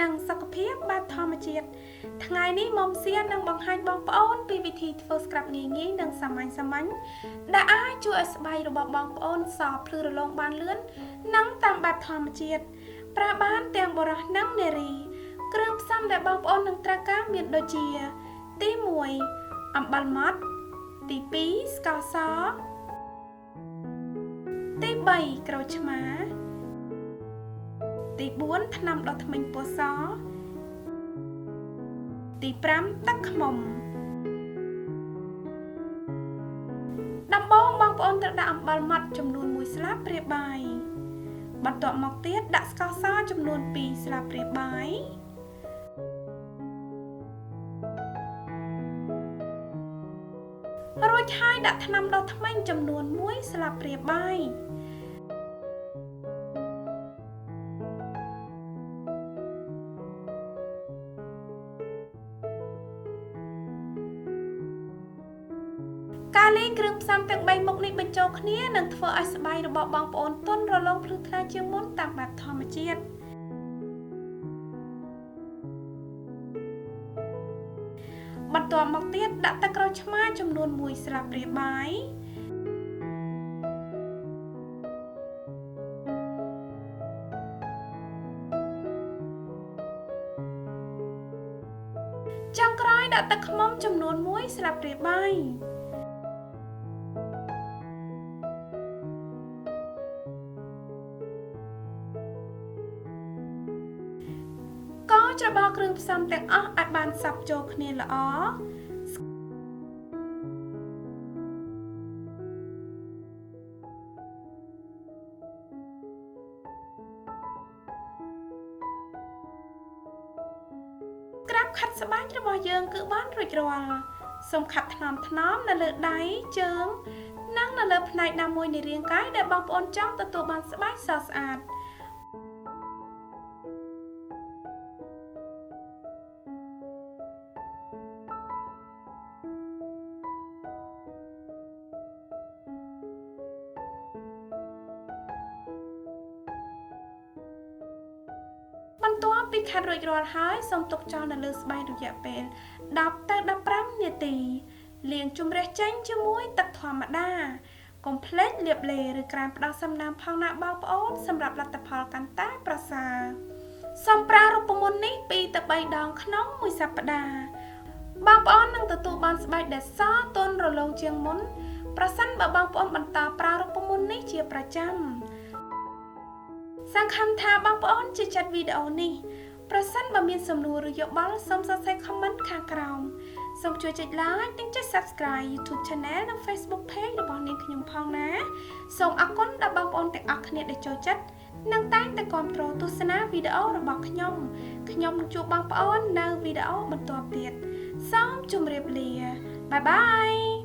និងសុខភាពបែបធម្មជាតិថ្ងៃនេះមុំសៀននឹងបង្ហាញបងប្អូនពីវិធីធ្វើ scrap ងាយៗនិងសាមញ្ញៗដែលអាចជួយឲ្យស្បែករបស់បងប្អូនសភ្លឺរលោងបានលឿននិងតាមបែបធម្មជាតិប្រើបានទាំងបុរសនិងនារីគ្រឿងផ្សំដែលបងប្អូននឹងត្រូវការមានដូចជាទី1អំបិលម៉ដ្ឋទី2ស្ករសទី3ក្រូចឆ្មាទី4ថ្នាំដុសធ្មេញពណ៌សទី5ទឹកឃ្មុំដំបូងបងប្អូនត្រូវដាក់អំបិលម៉ដ្ឋចំនួន1ស្លាបព្រាបាយបន្ទាប់មកទៀតដាក់ស្ករសចំនួន2ស្លាបព្រាបាយរួចហើយដាក់ថ្នាំដុសធ្មេញចំនួន1ស្លាបព្រាបាយការលេងគ្រឿងផ្សំទាំង3មុខនេះបញ្ចូលគ្នានឹងធ្វើឲ្យស្បែករបស់បងប្អូនទន់រលោងភ្លឺថ្លាជាងមុនតាមបែបធម្មជាតិបន្ទាប់មកទៀតដាក់ទឹកក្រូចឆ្មាចំនួន1ស្លាបព្រាបាយចុងក្រោយដាក់ទឹកឃ្មុំចំនួន1ស្លាបព្រាបាយកូរច្របល់គ្រឿងផ្សំទាំងអស់ឲ្យបានសព្វចូលគ្នាល្អក្រាបខាត់ស្បែករបស់យើងគឺបានរួចរាល់សូមខាត់ថ្នមៗនៅលើដៃជើងនិងនៅលើផ្នែកណាមួយនៃរាងកាយដែលបងប្អូនចង់ទទួលបានស្បែកស្រស់ស្អាតបន្ទាប់ពីខាត់រួចរាល់ហើយសូមទុកចោលនៅលើស្បែករយៈពេល10ទៅ15នាទីលាងជម្រះចេញជាមួយទឹកធម្មតាកុំភ្លេចលាបឡេឬក្រាមផ្ដោតសំណើមផងណាបងប្អូនសម្រាប់លទ្ធផលកាន់តែប្រសើរសូមប្រើរូបមន្តនេះ2ទៅ3ដងក្នុងមួយសប្តាហ៍បងប្អូននឹងទទួលបានស្បែកដែលសទន់រលោងជាងមុនប្រសិនបើបងប្អូនបន្តប្រើរូបមន្តនេះជាប្រចាំសង្ឃឹមថាបងប្អូនជឿចិត្តវីដេអូនេះប្រសិនបើមានសំណួរឬយោបល់សូមសរសេរ comment ខាងក្រោមសូមជួយចុច like និងចុច subscribe YouTube Channel និង Facebook Page របស់នាងខ្ញុំផងណាសូមអរគុណដល់បងប្អូនទាំងអស់គ្នាដែលចូលចិត្តនិងតែងតែគាំទ្រទស្សនាវីដេអូរបស់ខ្ញុំនឹងជួបបងប្អូននៅវីដេអូបន្ទាប់ទៀតសូមជម្រាបលាបាយបាយ